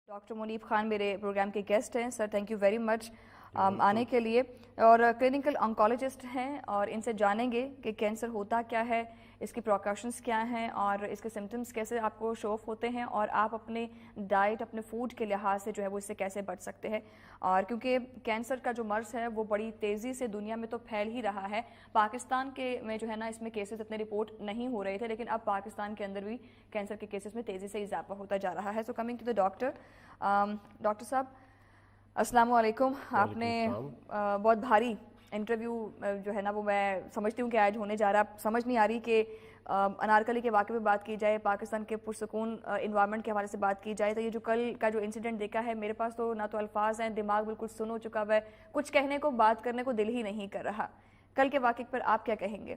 Doctor منیب خان میرے programme کے guest ہیں. سر تھینک یو ویری مچ آنے کے لیے, اور کلینکل آنکولوجسٹ ہیں, اور ان سے جانیں گے کہ کینسر ہوتا کیا ہے, اس کی پریکاشنس کیا ہیں, اور اس کے سمٹمز کیسے آپ کو شو آف ہوتے ہیں, اور آپ اپنے ڈائٹ اپنے فوڈ کے لحاظ سے جو ہے وہ اس سے کیسے بچ سکتے ہیں. اور کیونکہ کینسر کا جو مرض ہے وہ بڑی تیزی سے دنیا میں تو پھیل ہی رہا ہے. پاکستان کے میں جو ہے نا اس میں کیسز اتنے رپورٹ نہیں ہو رہے تھے, لیکن اب پاکستان کے اندر بھی کینسر کے کیسز میں تیزی سے اضافہ ہوتا جا رہا ہے. So coming to the doctor صاحب, السلام علیکم. آپ نے بہت بھاری انٹرویو جو ہے نا وہ میں سمجھتی ہوں کہ آج ہونے جا رہا ہے. سمجھ نہیں آ رہی کہ انارکلی کے واقعے پہ بات کی جائے, پاکستان کے پرسکون انوائرمنٹ کے حوالے سے بات کی جائے, تو یہ جو کل کا جو انسیڈنٹ دیکھا ہے, میرے پاس تو نہ تو الفاظ ہیں, دماغ بالکل سن ہو چکا ہوا ہے, کچھ کہنے کو بات کرنے کو دل ہی نہیں کر رہا. کل کے واقعے پر آپ کیا کہیں گے؟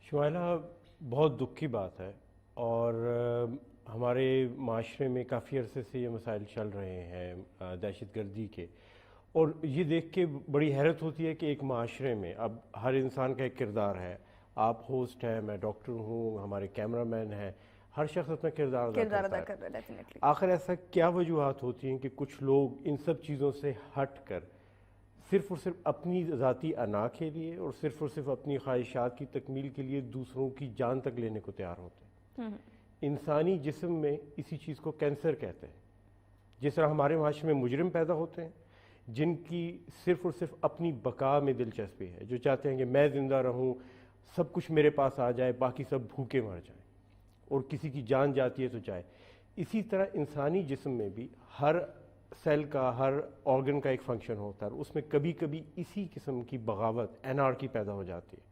شمائلہ, بہت دکھ کی بات ہے, اور ہمارے معاشرے میں کافی عرصے سے یہ مسائل چل رہے ہیں دہشت گردی کے, اور یہ دیکھ کے بڑی حیرت ہوتی ہے کہ ایک معاشرے میں اب ہر انسان کا ایک کردار ہے. آپ ہوسٹ ہیں, میں ڈاکٹر ہوں, ہمارے کیمرہ مین ہیں, ہر شخص اپنا کردار ادا کرتا ہے. ڈیفینیٹلی. آخر ایسا کیا وجوہات ہوتی ہیں کہ کچھ لوگ ان سب چیزوں سے ہٹ کر صرف اور صرف اپنی ذاتی انا کے لیے اور صرف اپنی خواہشات کی تکمیل کے لیے دوسروں کی جان تک لینے کو تیار ہوتے ہیں؟ انسانی جسم میں اسی چیز کو کینسر کہتے ہیں. جس طرح ہمارے معاشرے میں مجرم پیدا ہوتے ہیں جن کی صرف اور صرف اپنی بقا میں دلچسپی ہے, جو چاہتے ہیں کہ میں زندہ رہوں, سب کچھ میرے پاس آ جائے, باقی سب بھوکے مر جائیں, اور کسی کی جان جاتی ہے تو جائے. اسی طرح انسانی جسم میں بھی ہر سیل کا, ہر آرگن کا ایک فنکشن ہوتا ہے, اور اس میں کبھی کبھی اسی قسم کی بغاوت, انارکی پیدا ہو جاتی ہے.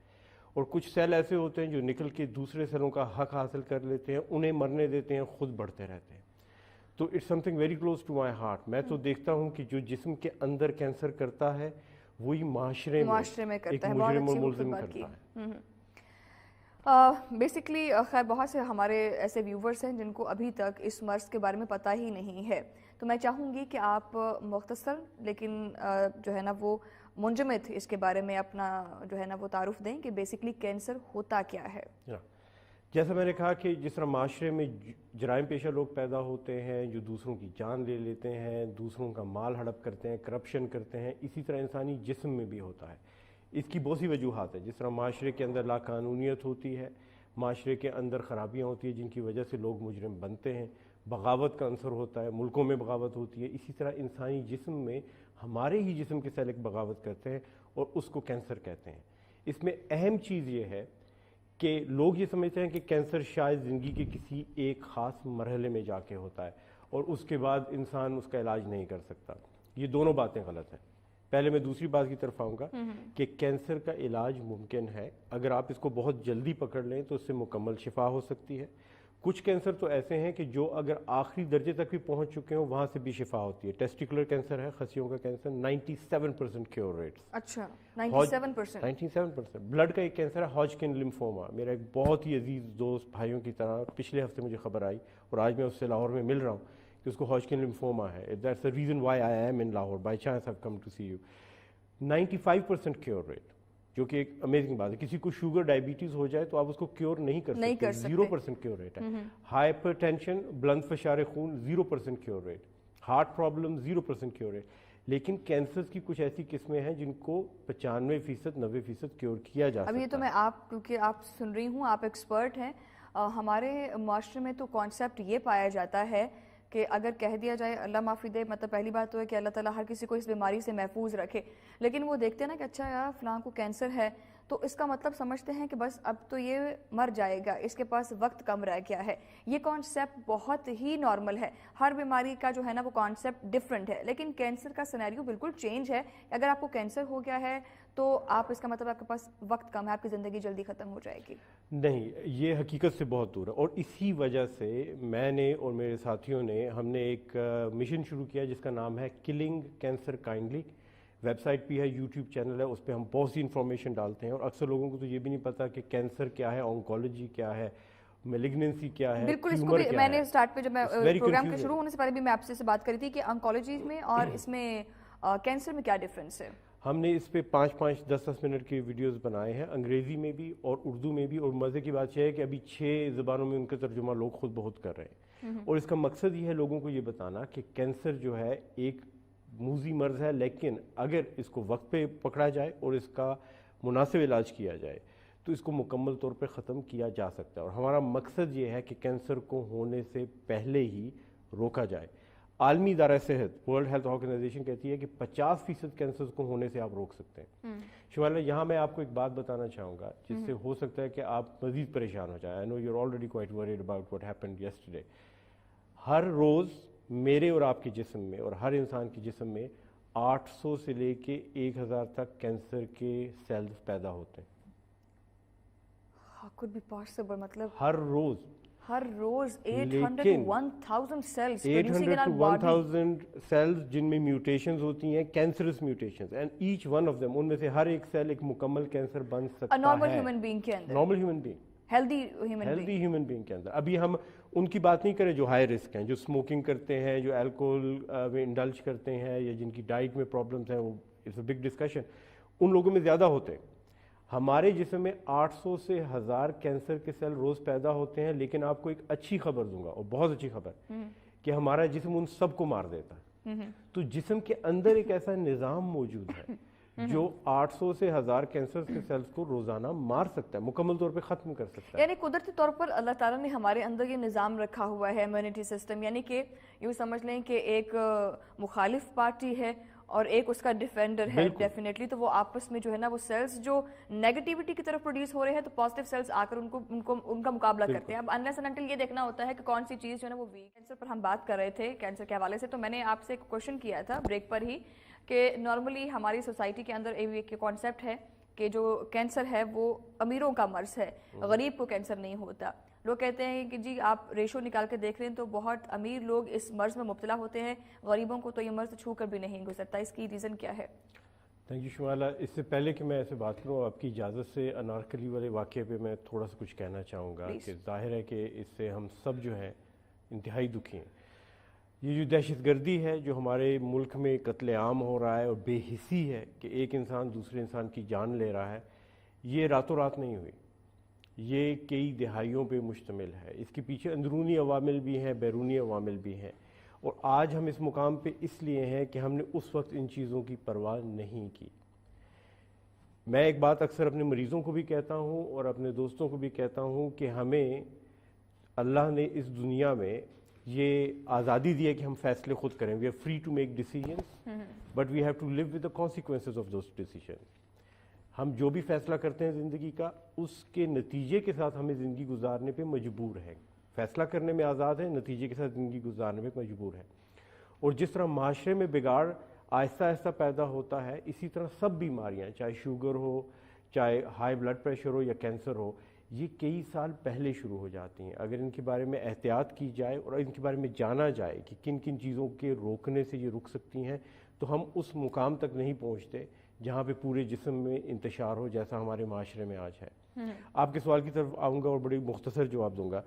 اور کچھ سیل ایسے ہوتے ہیں جو نکل کے دوسرے سیلوں کا حق حاصل کر لیتے ہیں, انہیں مرنے دیتے ہیں, خود بڑھتے رہتے ہیں. تو it's something very close to my heart. میں تو دیکھتا ہوں کہ جو جسم کے اندر کینسر کرتا ہے وہی معاشرے میں ایک مجرم اور ملزم کرتا ہے. بیسکلی خیر بہت سے ہمارے ایسے ویورز ہیں جن کو ابھی تک اس مرض کے بارے میں پتہ ہی نہیں ہے, تو میں چاہوں گی کہ آپ مختصر لیکن جو ہے نا وہ منجمد اس کے بارے میں اپنا جو ہے نا وہ تعارف دیں کہ بیسکلی کینسر ہوتا کیا ہے. جیسا میں نے کہا کہ جس طرح معاشرے میں جرائم پیشہ لوگ پیدا ہوتے ہیں جو دوسروں کی جان لے لیتے ہیں, دوسروں کا مال ہڑپ کرتے ہیں, کرپشن کرتے ہیں, اسی طرح انسانی جسم میں بھی ہوتا ہے. اس کی بہت سی وجوہات ہیں. جس طرح معاشرے کے اندر لاقانونیت ہوتی ہے, معاشرے کے اندر خرابیاں ہوتی ہیں جن کی وجہ سے لوگ مجرم بنتے ہیں, بغاوت کا عنصر ہوتا ہے, ملکوں میں بغاوت ہوتی ہے. اسی طرح انسانی جسم میں ہمارے ہی جسم کے سیل ایک بغاوت کرتے ہیں اور اس کو کینسر کہتے ہیں. اس میں اہم چیز یہ ہے کہ لوگ یہ سمجھتے ہیں کہ کینسر شاید زندگی کے کسی ایک خاص مرحلے میں جا کے ہوتا ہے اور اس کے بعد انسان اس کا علاج نہیں کر سکتا. یہ دونوں باتیں غلط ہیں. پہلے میں دوسری بات کی طرف آؤں گا کہ کینسر کا علاج ممکن ہے. اگر آپ اس کو بہت جلدی پکڑ لیں تو اس سے مکمل شفا ہو سکتی ہے. کچھ کینسر تو ایسے ہیں کہ جو اگر آخری درجے تک بھی پہنچ چکے ہوں وہاں سے بھی شفا ہوتی ہے. ٹیسٹیکولر کینسر ہے, خصیوں کا کینسر, 97% کیور ریٹس. اچھا 97%. بلڈ کا ایک کینسر ہے ہاجکن لمفوما. میرا ایک بہت ہی عزیز دوست بھائیوں کی طرح پچھلے ہفتے مجھے خبر آئی, اور آج میں اس سے لاہور میں مل رہا ہوں, کہ اس کو ہاجکن لمفوما ہے. That's the reason why I am in Lahore. By chance I've come to see you. 95% cure rate, جو کہ ایک امیزنگ بات ہے. کسی کو شوگر ڈائبٹیز ہو جائے تو آپ اس کو کیور نہیں کر سکتے. 0% کیور ریٹ ہے. ہائپر ٹینشن, بلند فشار خون, 0% cure rate. Heart problem, 0% cure rate. لیکن کینسرز کی کچھ ایسی قسمیں ہیں جن کو 95%, 90% کیور کیا جا سکتا ہے. ابھی تو میں آپ, کیونکہ آپ سن رہی ہوں, آپ ایکسپرٹ ہیں, ہمارے معاشرے میں تو کانسیپٹ یہ پایا جاتا ہے کہ اگر کہہ دیا جائے اللہ معافی دے, مطلب پہلی بات تو ہے کہ اللہ تعالیٰ ہر کسی کو اس بیماری سے محفوظ رکھے, لیکن وہ دیکھتے ہیں نا کہ اچھا یار فلاں کو کینسر ہے تو اس کا مطلب سمجھتے ہیں کہ بس اب تو یہ مر جائے گا, اس کے پاس وقت کم رہ گیا ہے. یہ کانسیپٹ بہت ہی نارمل ہے. ہر بیماری کا جو ہے نا وہ کانسیپٹ ڈفرینٹ ہے, لیکن کینسر کا سینیریو بالکل چینج ہے. اگر آپ کو کینسر ہو گیا ہے تو آپ اس کا مطلب آپ کے پاس وقت کم ہے, آپ کی زندگی جلدی ختم ہو جائے گی. نہیں, یہ حقیقت سے بہت دور ہے. اور اسی وجہ سے میں نے اور میرے ساتھیوں نے ہم نے ایک مشن شروع کیا جس کا نام ہے killing cancer kindly. Website بھی ہے, یوٹیوب چینل ہے, اس پہ ہم بہت سی انفارمیشن ڈالتے ہیں. اور اکثر لوگوں کو تو یہ بھی نہیں پتا کہ کینسر کیا ہے, آنکولوجی کیا ہے, میلیگننسی کیا ہے, بالکل. اس کو بھی میں نے سٹارٹ پہ جب میں پروگرام کے شروع ہونے سے پہلے بھی میں آپ سے بات کری تھی کہ آنکولوجی میں اور اس میں کینسر میں کیا ڈفرینس ہے. ہم نے اس پہ 5-5 10-10 منٹ کے ویڈیوز بنائے ہیں، انگریزی میں بھی اور اردو میں بھی، اور مزے کی بات یہ ہے کہ ابھی 6 زبانوں میں ان کا ترجمہ لوگ خود بہت کر رہے ہیں، اور اس کا مقصد یہ ہے لوگوں کو یہ بتانا کہ کینسر جو ہے ایک موذی مرض ہے، لیکن اگر اس کو وقت پہ پکڑا جائے اور اس کا مناسب علاج کیا جائے تو اس کو مکمل طور پہ ختم کیا جا سکتا ہے، اور ہمارا مقصد یہ ہے کہ کینسر کو ہونے سے پہلے ہی روکا جائے۔ عالمی ادارہ صحت ورلڈ ہیلتھ آرگنائزیشن کہتی ہے کہ 50% کینسر کو ہونے سے آپ روک سکتے ہیں۔ شمالا، یہاں میں آپ کو ایک بات بتانا چاہوں گا جس سے ہو سکتا ہے کہ آپ مزید پریشان ہو جائیں۔ I know you're already quite worried about what happened yesterday۔ ہر روز میرے اور آپ کے جسم میں اور ہر انسان کے جسم میں 800 سے لے کے 1000 تک کینسر کے سیلز پیدا ہوتے ہیں۔ How could be possible؟ مطلب ہر روز 800 to 1000 cells producing in 800 our to body۔ 1000 cells جن میں میوٹیشنز ہوتی ہیں، cancerous mutations, and each one of them, ان میں سے ہر ایک سیل ایک مکمل کینسر بن سکتا ہے نارمل ہیومن بینگ کے اندر، normal human being, healthy human being کے اندر۔ ابھی ہم ان کی بات نہیں کریں جو ہائی رسک ہیں، جو اسموکنگ کرتے ہیں، جو الکوہول میں انڈلج کرتے ہیں، یا جن کی ڈائٹ میں پرابلمس ہیں، وہ اٹس اے بگ ڈسکشن، ان لوگوں میں زیادہ ہوتے ہیں۔ ہمارے جسم میں 800 سے 1000 کینسر کے سیل روز پیدا ہوتے ہیں، لیکن آپ کو ایک اچھی خبر دوں گا، اور بہت اچھی خبر، کہ ہمارا جسم ان سب کو مار دیتا ہے۔ تو جسم کے اندر ایک ایسا نظام موجود ہے جو 800 سے 1000 کینسر کے سیلز کو روزانہ مار سکتا ہے، مکمل طور پہ ختم کر سکتا ہے۔ یعنی قدرتی طور پر اللہ تعالیٰ نے ہمارے اندر یہ نظام رکھا ہوا ہے، امیونٹی سسٹم، یعنی کہ یوں سمجھ لیں کہ ایک مخالف پارٹی ہے اور ایک اس کا ڈیفینڈر ہے ڈیفینیٹلی، تو وہ آپس میں جو ہے نا وہ سیلز جو نیگیٹیوٹی کی طرف پروڈیوس ہو رہے ہیں تو پازیٹیو سیلز آ کر ان کا مقابلہ کرتے ہیں۔ اب انلیس اینڈ انٹل یہ دیکھنا ہوتا ہے کہ کون سی چیز جو ہے نا وہ ویک۔ کینسر پر ہم بات کر رہے تھے، کینسر کے حوالے سے، تو میں نے آپ سے ایک کوشچن کیا تھا بریک پر ہی کہ نارملی ہماری سوسائٹی کے اندر ایک کانسیپٹ ہے کہ جو کینسر ہے وہ امیروں کا مرض ہے، غریب کو کینسر نہیں ہوتا۔ لوگ کہتے ہیں کہ جی آپ ریشو نکال کے دیکھ رہے ہیں تو بہت امیر لوگ اس مرض میں مبتلا ہوتے ہیں، غریبوں کو تو یہ مرض چھو کر بھی نہیں گزرتا، اس کی ریزن کیا ہے؟ Thank you شمالا۔ اس سے پہلے کہ میں ایسے بات کروں، آپ کی اجازت سے انارکلی والے واقعے پہ میں تھوڑا سا کچھ کہنا چاہوں گا کہ ظاہر ہے کہ اس سے ہم سب جو ہیں انتہائی دکھی ہیں۔ یہ جو دہشت گردی ہے جو ہمارے ملک میں قتل عام ہو رہا ہے، اور بے حسی ہے کہ ایک انسان دوسرے انسان کی جان لے رہا ہے، یہ راتوں رات نہیں ہوئی، یہ کئی دہائیوں پہ مشتمل ہے۔ اس کے پیچھے اندرونی عوامل بھی ہیں، بیرونی عوامل بھی ہیں، اور آج ہم اس مقام پہ اس لیے ہیں کہ ہم نے اس وقت ان چیزوں کی پرواہ نہیں کی۔ میں ایک بات اکثر اپنے مریضوں کو بھی کہتا ہوں اور اپنے دوستوں کو بھی کہتا ہوں کہ ہمیں اللہ نے اس دنیا میں یہ آزادی دی ہے کہ ہم فیصلے خود کریں۔ We are free to make decisions but we have to live with the consequences of those decisions. ہم جو بھی فیصلہ کرتے ہیں زندگی کا، اس کے نتیجے کے ساتھ ہمیں زندگی گزارنے پہ مجبور ہے۔ فیصلہ کرنے میں آزاد ہے، نتیجے کے ساتھ زندگی گزارنے میں مجبور ہے۔ اور جس طرح معاشرے میں بگاڑ آہستہ آہستہ پیدا ہوتا ہے، اسی طرح سب بیماریاں، چاہے شوگر ہو، چاہے ہائی بلڈ پریشر ہو یا کینسر ہو، یہ کئی سال پہلے شروع ہو جاتی ہیں۔ اگر ان کے بارے میں احتیاط کی جائے اور ان کے بارے میں جانا جائے کہ کن کن چیزوں کے روکنے سے یہ رک سکتی ہیں، تو ہم اس مقام تک نہیں پہنچتے جہاں پہ پورے جسم میں انتشار ہو جیسا ہمارے معاشرے میں آج ہے۔ آپ کے سوال کی طرف آؤں گا اور بڑی مختصر جواب دوں گا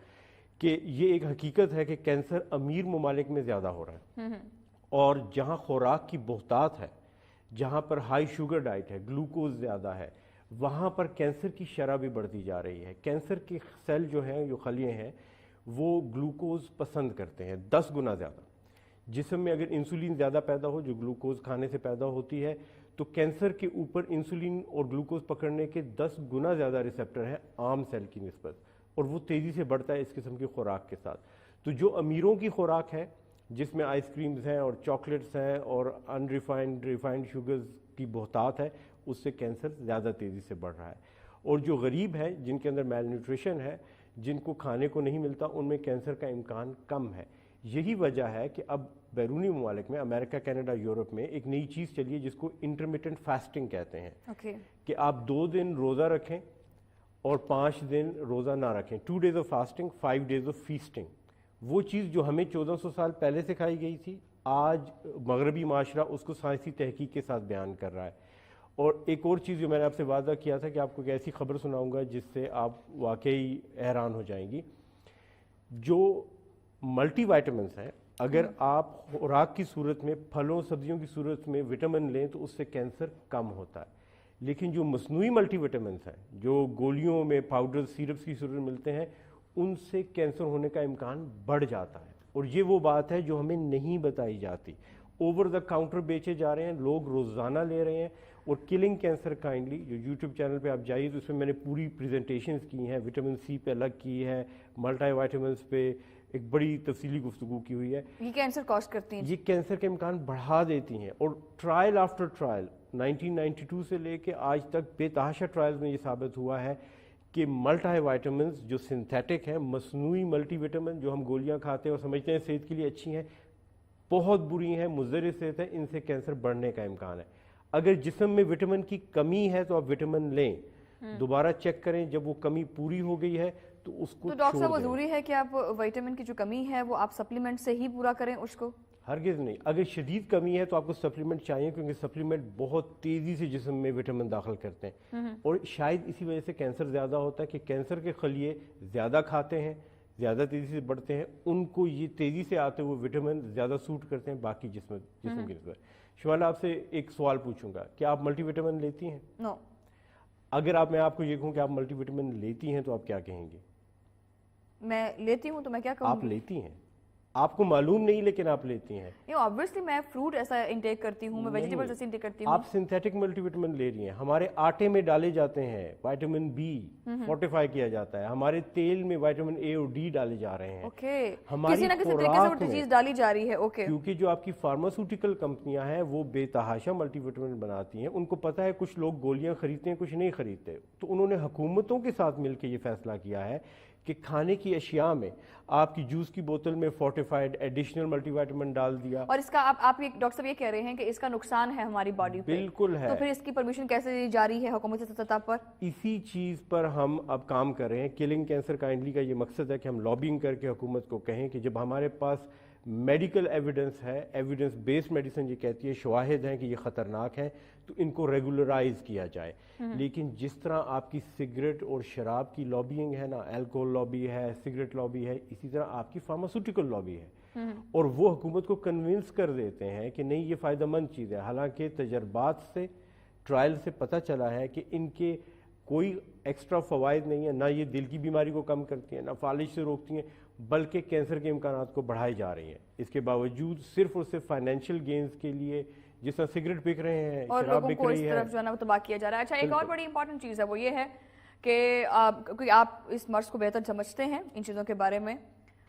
کہ یہ ایک حقیقت ہے کہ کینسر امیر ممالک میں زیادہ ہو رہا ہے، اور جہاں خوراک کی بہتات ہے، جہاں پر ہائی شوگر ڈائٹ ہے، گلوکوز زیادہ ہے، وہاں پر کینسر کی شرح بھی بڑھتی جا رہی ہے۔ کینسر کے سیل جو ہیں، جو خلیے ہیں، وہ گلوکوز پسند کرتے ہیں 10 گنا زیادہ۔ جسم میں اگر انسولین زیادہ پیدا ہو، جو گلوکوز کھانے سے پیدا ہوتی ہے، تو کینسر کے اوپر انسولین اور گلوکوز پکڑنے کے 10 گنا زیادہ ریسیپٹر ہیں عام سیل کی نسبت، اور وہ تیزی سے بڑھتا ہے اس قسم کی خوراک کے ساتھ۔ تو جو امیروں کی خوراک ہے، جس میں آئس کریمز ہیں اور چاکلیٹس ہیں اور ریفائنڈ شوگرز کی بہتات ہے، اس سے کینسر زیادہ تیزی سے بڑھ رہا ہے۔ اور جو غریب ہیں، جن کے اندر میل نیوٹریشن ہے، جن کو کھانے کو نہیں ملتا، ان میں کینسر کا امکان کم ہے۔ یہی وجہ ہے کہ اب بیرونی ممالک میں، امریکہ، کینیڈا، یورپ میں ایک نئی چیز چلی ہے جس کو انٹرمیٹنٹ فاسٹنگ کہتے ہیں، کہ آپ 2 دن روزہ رکھیں اور 5 دن روزہ نہ رکھیں، 2 days of fasting, 5 days of feasting. وہ چیز جو ہمیں 1400 سال پہلے سکھائی گئی تھی، آج مغربی معاشرہ اس کو سائنسی تحقیق کے ساتھ بیان کر رہا ہے۔ اور ایک اور چیز جو میں نے آپ سے وعدہ کیا تھا کہ آپ کو ایک ایسی خبر سناؤں گا جس سے آپ واقعی حیران ہو جائیں گی، جو ملٹی وائٹامنس ہیں، اگر آپ خوراک کی صورت میں پھلوں سبزیوں کی صورت میں وٹامن لیں تو اس سے کینسر کم ہوتا ہے. لیکن جو مصنوعی ملٹی وٹامنس ہیں جو گولیوں میں پاؤڈر سیرپس کی صورت میں ملتے ہیں ان سے کینسر ہونے کا امکان بڑھ جاتا ہے. اور یہ وہ بات ہے جو ہمیں نہیں بتائی جاتی. اوور دا کاؤنٹر بیچے جا رہے ہیں, لوگ روزانہ لے رہے ہیں. اور کلنگ کینسر کائنڈلی جو یوٹیوب چینل پہ آپ جائیے تو اس میں میں نے پوری پریزنٹیشنز کی ہیں, وٹامن سی پہ الگ کی ہے, ملٹی وائٹامنس پہ ایک بڑی تفصیلی گفتگو کی ہوئی ہے. یہ کینسر کاز کرتی ہیں, یہ کینسر کے امکان بڑھا دیتی ہیں. اور ٹرائل آفٹر ٹرائل 1992 سے لے کے آج تک بے تحاشا ٹرائلز میں یہ ثابت ہوا ہے کہ ملٹی وائٹامنس جو سنتھیٹک ہیں, مصنوعی ملٹی وٹامن جو ہم گولیاں کھاتے ہیں اور سمجھتے ہیں صحت کے لیے اچھی ہیں, بہت بری ہیں, مضر صحت ہے, ان سے کینسر بڑھنے کا امکان ہے. اگر جسم میں وٹامن کی کمی ہے تو آپ وٹامن لیں, دوبارہ چیک کریں, جب وہ کمی پوری ہو گئی ہے تو اس کو تو ڈاکٹر صاحب وہ ضروری ہے کہ آپ وٹامن کی جو کمی ہے وہ آپ سپلیمنٹ سے ہی پورا کریں اس کو؟ ہرگز نہیں. اگر شدید کمی ہے تو آپ کو سپلیمنٹ چاہیے, کیونکہ سپلیمنٹ بہت تیزی سے جسم میں وٹامن داخل کرتے ہیں. اور شاید اسی وجہ سے کینسر زیادہ ہوتا ہے کہ کینسر کے خلیے زیادہ کھاتے ہیں, زیادہ تیزی سے بڑھتے ہیں, ان کو یہ تیزی سے آتے ہوئے وٹامن زیادہ سوٹ کرتے ہیں باقی جسم کی نسبت. شمالا آپ سے ایک سوال پوچھوں گا, کیا آپ ملٹی وٹامن لیتی ہیں؟ نو. اگر میں آپ کو یہ کہوں کہ آپ ملٹی وٹامن لیتی ہیں تو آپ کیا کہیں گے؟ میں لیتی ہوں تو میں کیا کہوں گی؟ آپ لیتی ہیں, آپ کو معلوم نہیں لیکن آپ لیتی ہیں. obviously میں فروٹ ایسا انٹیک کرتی ہوں, میں ویجیٹیبلز ایسے انٹیک کرتی ہوں. آپ سنتھیٹک ملٹی وٹامن لے رہی ہیں. ہمارے آٹے میں ڈالے جاتے ہیں, وائٹامن بی فورٹیفائی کیا جاتا ہے, ہمارے تیل میں وائٹامن اے اور ڈی ڈالے جا رہے ہیں. کسی نہ کسی طریقے سے وہ چیز ڈالی جا رہی ہے. کیونکہ جو آپ کی فارماسیوٹیکل کمپنیاں ہیں وہ بے تحاشا ملٹی وٹامن بناتی ہیں. ان کو پتا ہے کچھ لوگ گولیاں خریدتے ہیں, کچھ نہیں خریدتے, تو انہوں نے حکومتوں کے ساتھ مل کے یہ فیصلہ کیا ہے کہ کھانے کی اشیاء میں آپ کی جوس کی بوتل میں فورٹیفائڈ ایڈیشنل ملٹی وائٹامن ڈال دیا. اور اس کا آپ ڈاکٹر صاحب یہ کہہ رہے ہیں کہ اس کا نقصان ہے ہماری باڈی پہ. بالکل ہے. تو پھر اس کی پرمیشن کیسے دی جا رہی ہے حکومت سطح پر؟ اسی چیز پر ہم اب کام کر رہے ہیں. کلنگ کینسر کائنڈلی کا یہ مقصد ہے کہ ہم لابنگ کر کے حکومت کو کہیں کہ جب ہمارے پاس میڈیکل ایویڈنس ہے, ایویڈنس بیسڈ میڈیسن یہ کہتی ہے, شواہد ہیں کہ یہ خطرناک ہیں, تو ان کو ریگولرائز کیا جائے. لیکن جس طرح آپ کی سگریٹ اور شراب کی لابینگ ہے نا, الکوہول لابی ہے, سگریٹ لابی ہے, اسی طرح آپ کی فارماسیوٹیکل لابی ہے, اور وہ حکومت کو کنونس کر دیتے ہیں کہ نہیں یہ فائدہ مند چیز ہے. حالانکہ تجربات سے, ٹرائل سے پتہ چلا ہے کہ ان کے کوئی ایکسٹرا فوائد نہیں ہے, نہ یہ دل کی بیماری کو کم کرتی ہیں, نہ فالج سے روکتی ہیں, بلکہ کینسر کے امکانات کو بڑھائی جا رہی ہیں. اس کے باوجود صرف اور صرف فائنینشیل گینز کے لیے جس طرح سگریٹ بک رہے ہیں, اور شراب لوگوں بک کو اس رہی ہے, طرف جو ہے نا وہ تباہ کیا جا رہا ہے. اچھا, ایک اور بڑی امپورٹنٹ چیز ہے وہ یہ ہے کہ کیونکہ آپ اس مرض کو بہتر سمجھتے ہیں ان چیزوں کے بارے میں.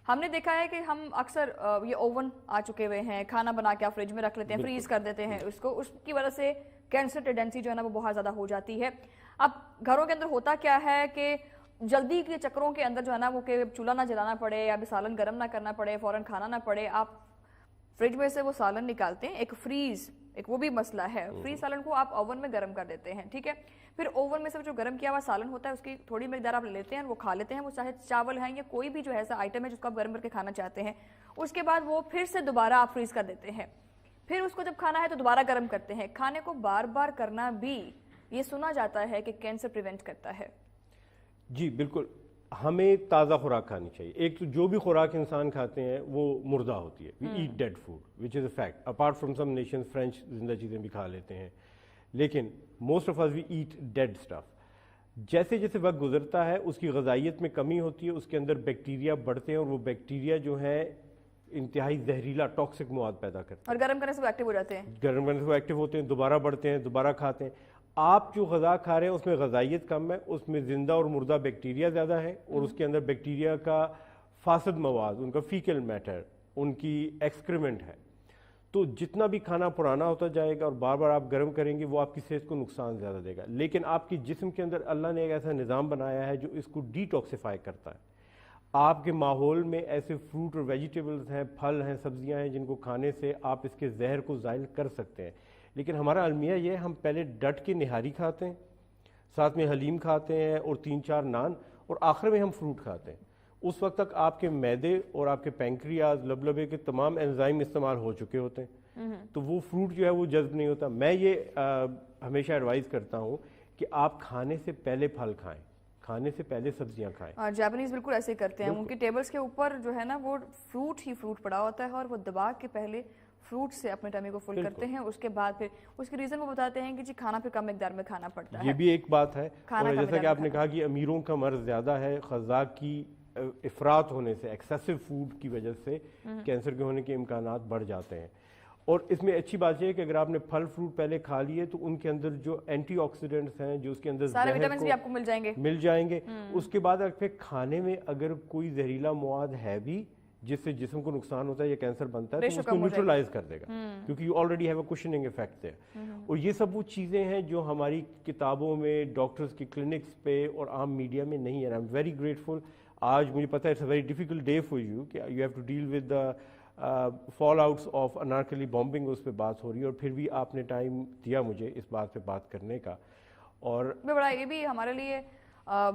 ہم نے دیکھا ہے کہ ہم اکثر یہ اوون آ چکے ہوئے ہیں, کھانا بنا کے آپ فریج میں رکھ لیتے ہیں, فریز کر دیتے ہیں اس کو, اس کی وجہ سے کینسر ٹینڈنسی جو ہے نا وہ بہت زیادہ ہو جاتی ہے. اب گھروں کے اندر ہوتا کیا ہے کہ جلدی کے چکروں کے اندر جو ہے نا وہ کہ چولہا نہ جلانا پڑے یا سالن گرم نہ کرنا پڑے, فوراً کھانا نہ پڑے, آپ فریج میں سے وہ سالن نکالتے ہیں, ایک فریز, ایک وہ بھی مسئلہ ہے, فریز سالن کو آپ اوون میں گرم کر دیتے ہیں, ٹھیک ہے. پھر اوون میں سے جو گرم کیا ہوا سالن ہوتا ہے اس کی تھوڑی مقدار آپ لیتے ہیں, وہ کھا لیتے ہیں, وہ چاہے چاول ہیں یا کوئی بھی جو ایسا آئٹم ہے جس کو آپ گرم کر کے کھانا چاہتے ہیں, اس کے بعد وہ پھر سے دوبارہ آپ فریز کر دیتے ہیں. پھر اس کو جب کھانا ہے تو دوبارہ گرم کرتے ہیں. کھانے کو بار بار کرنا بھی یہ سنا جاتا ہے کہ کینسر پریونٹ کرتا ہے. جی بالکل, ہمیں تازہ خوراک کھانی چاہیے. ایک تو جو بھی خوراک انسان کھاتے ہیں وہ مردہ ہوتی ہے, we eat dead food which is a fact. Apart from some nations French زندہ چیزیں بھی کھا لیتے ہیں, لیکن most of us we eat dead stuff. جیسے جیسے وقت گزرتا ہے اس کی غذائیت میں کمی ہوتی ہے, اس کے اندر بیکٹیریا بڑھتے ہیں, اور وہ بیکٹیریا جو ہے انتہائی زہریلا ٹاکسک مواد پیدا کرتے ہیں, اور گرم کرنے سے وہ ایکٹیو ہو جاتے ہیں, گرم کرنے سے وہ ایکٹیو ہوتے ہیں, دوبارہ بڑھتے ہیں, دوبارہ کھاتے ہیں. آپ جو غذا کھا رہے ہیں اس میں غذائیت کم ہے, اس میں زندہ اور مردہ بیکٹیریا زیادہ ہے, اور اس کے اندر بیکٹیریا کا فاسد مواد, ان کا فیکل میٹر, ان کی ایکسکریمنٹ ہے. تو جتنا بھی کھانا پرانا ہوتا جائے گا اور بار بار آپ گرم کریں گے وہ آپ کی صحت کو نقصان زیادہ دے گا. لیکن آپ کی جسم کے اندر اللہ نے ایک ایسا نظام بنایا ہے جو اس کو ڈی ٹاکسیفائی کرتا ہے. آپ کے ماحول میں ایسے فروٹ اور ویجیٹیبلز ہیں, پھل ہیں, سبزیاں ہیں جن کو کھانے سے آپ اس کے زہر کو زائل کر سکتے ہیں. لیکن ہمارا المیہ یہ ہے, ہم پہلے ڈٹ کے نہاری کھاتے ہیں, ساتھ میں حلیم کھاتے ہیں اور 3-4 نان, اور آخر میں ہم فروٹ کھاتے ہیں. اس وقت تک آپ کے معدے اور آپ کے پینکریاز, لبلبے کے تمام انزائم استعمال ہو چکے ہوتے ہیں, تو وہ فروٹ جو ہے وہ جذب نہیں ہوتا. میں یہ ہمیشہ ایڈوائز کرتا ہوں کہ آپ کھانے سے پہلے پھل کھائیں, کھانے سے پہلے سبزیاں کھائیں. اور جاپنیز بالکل ایسے کرتے ہیں, ان کی ٹیبلز کے اوپر جو ہے نا وہ فروٹ ہی فروٹ پڑا ہوتا ہے اور وہ دبا کے پہلے فروٹ سے اپنے ٹمی کو فل کرتے ہیں, اس کے بعد پھر اس کی ریزن وہ بتاتے ہیں کہ جی کھانا پھر کم مقدار میں کھانا پڑتا ہے. یہ بھی ایک بات ہے. اور جیسا کہ آپ نے کہا کہ امیروں کا مرض زیادہ ہے, غذا کی افراط ہونے سے, ایکسیسو فوڈ کی وجہ سے کینسر کے ہونے کے امکانات بڑھ جاتے ہیں. اور اس میں اچھی بات یہ ہے کہ اگر آپ نے پھل فروٹ پہلے کھا لیے تو ان کے اندر جو اینٹی آکسیڈنٹس ہیں, جو اس کے اندر سارے وٹامنز بھی آپ کو مل جائیں گے. اس کے بعد پھر کھانے میں اگر کوئی زہریلا مواد ہے بھی جس سے جسم کو نقصان ہوتا ہے یا کینسر بنتا ہے تو اس کو نیوٹرلائز کر دے گا, کیونکہ you already have a cushioning effect there. اور یہ سب وہ چیزیں ہیں جو ہماری کتابوں میں, ڈاکٹرز کی کلینکس پہ اور عام میڈیا میں نہیں ہے. I am very grateful. آج مجھے پتا ہے it's a very difficult day for you کہ you have to deal with the fallouts of Anarkali bombing, اس پہ بات ہو رہی ہے, اور پھر بھی آپ نے ٹائم دیا مجھے اس بات پہ بات کرنے کا. اور بڑا یہ بھی ہمارے لیے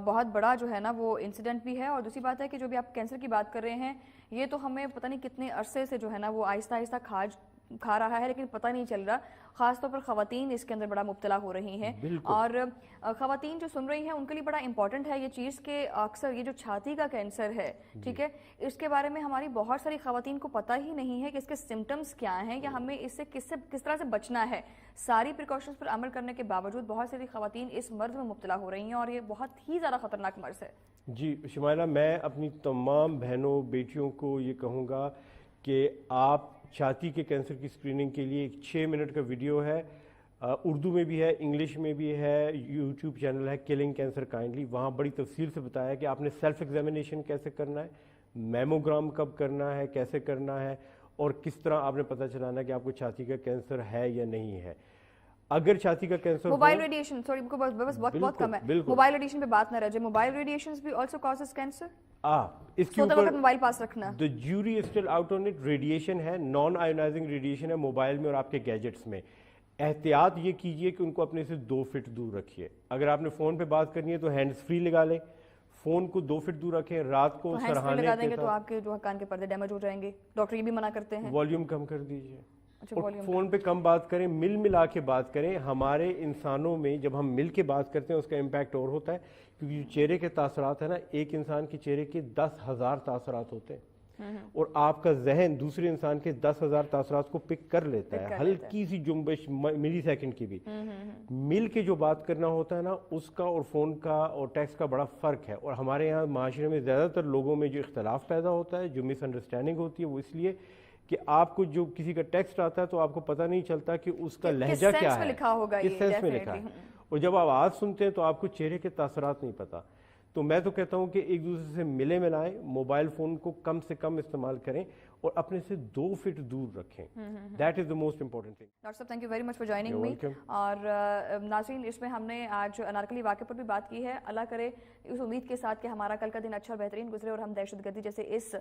بہت بڑا جو ہے نا وہ انسیڈنٹ بھی ہے. اور دوسری بات ہے کہ جو بھی آپ کینسر کی بات کر رہے ہیں, یہ تو ہمیں پتہ نہیں کتنے عرصے سے جو ہے نا وہ آہستہ آہستہ کھا رہا ہے, لیکن پتہ نہیں چل رہا. خاص طور پر خواتین اس کے اندر بڑا مبتلا ہو رہی ہیں, اور خواتین جو سن رہی ہیں ان کے لیے بڑا امپورٹنٹ ہے یہ چیز کہ اکثر یہ جو چھاتی کا کینسر ہے, ٹھیک ہے, اس کے بارے میں ہماری بہت ساری خواتین کو پتہ ہی نہیں ہے کہ اس کے سمٹمز کیا ہیں یا ہمیں اس سے کس طرح سے بچنا ہے. ساری پریکاشنز پر عمل کرنے کے باوجود بہت ساری خواتین اس مرض میں مبتلا ہو رہی ہیں, اور یہ بہت ہی زیادہ خطرناک مرض ہے. جی شمائلہ, میں اپنی تمام بہنوں بیٹیوں کو یہ کہوں گا کہ آپ چھاتی کے کینسر کی اسکریننگ کے لیے ایک 6 منٹ کا ویڈیو ہے, اردو میں بھی ہے, انگلش میں بھی ہے, یوٹیوب چینل ہے کلنگ کینسر کائنڈلی, وہاں بڑی تفصیل سے بتایا کہ آپ نے سیلف ایگزامینیشن کیسے کرنا ہے, میموگرام کب کرنا ہے, کیسے کرنا ہے, اور کس طرح آپ نے پتہ چلانا ہے کہ آپ کو چھاتی کا کینسر ہے یا نہیں ہے. اگر چھاتی کا کینسر موبائل ریڈیشن, سوری بس بہت کم ہے, موبائل ریڈیشن پہ بات نہ رہ جائے. موبائل ریڈیشنز بھی آلسو کازز کینسر. اس کے اوپر موبائل پاس رکھنا, the jury is still out on it. Radiation ہے, نان آئونائزنگ ریڈیشن ہے موبائل میں اور آپ کے گیجٹس میں. احتیاط یہ کیجئے کہ ان کو اپنے سے 2 فٹ دور رکھیے. اگر آپ نے فون پہ بات کرنی ہے تو ہینڈز فری لگا لیں, فون کو 2 فٹ دور رکھیں. رات کو سرہانے لگا دیں گے تو آپ کے جو کان کے پردے ڈیمیج ہو جائیں گے, ڈاکٹر یہ بھی منع کرتے ہیں. والیوم کم کر دیجئے, فون پہ کم بات کریں, ملا کے بات کریں. ہمارے انسانوں میں جب ہم مل کے بات کرتے ہیں اس کا امپیکٹ اور ہوتا ہے, کیونکہ جو چہرے کے تاثرات ہیں نا, ایک انسان کے چہرے کے 10,000 تاثرات ہوتے ہیں, اور آپ کا ذہن دوسرے انسان کے 10,000 تاثرات کو پک کر لیتا ہے, ہلکی سی جنبش ملی سیکنڈ کی بھی. مل کے جو بات کرنا ہوتا ہے نا, اس کا اور فون کا اور ٹیکسٹ کا بڑا فرق ہے. اور ہمارے یہاں معاشرے میں زیادہ تر لوگوں میں جو اختلاف پیدا ہوتا ہے, جو مس انڈرسٹینڈنگ ہوتی ہے, وہ اس لیے کہ آپ کو جو کسی کا ٹیکسٹ آتا ہے تو آپ کو پتہ نہیں چلتا کہ اس کا لہجہ کیا ہے, کس سینس میں لکھا ہے, اور جب آپ آواز سنتے ہیں تو آپ کو چہرے کے تاثرات نہیں پتہ. تو میں تو کہتا ہوں کہ ایک دوسرے سے ملے ملائیں, موبائل فون کو کم سے کم استعمال کریں اور اپنے سے 2 فٹ دور رکھیں. That is the most important thing. Doctor صاحب thank you very much for joining me. اور ناظرین, اس میں ہم نے آج انارکلی واقعے پر بھی بات کی ہے. اللہ کرے اس امید کے ساتھ کہ ہمارا کل کا دن اچھا اور بہترین گزرے اور ہم دہشت گردی جیسے اس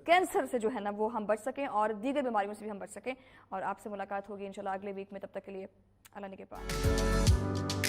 کینسر سے جو ہے نا وہ ہم بچ سکیں اور دیگر بیماریوں سے بھی ہم بچ سکیں. اور آپ سے ملاقات ہوگی انشاءاللہ اگلے ویک میں. تب تک کے لیے اللہ نے کے پاس.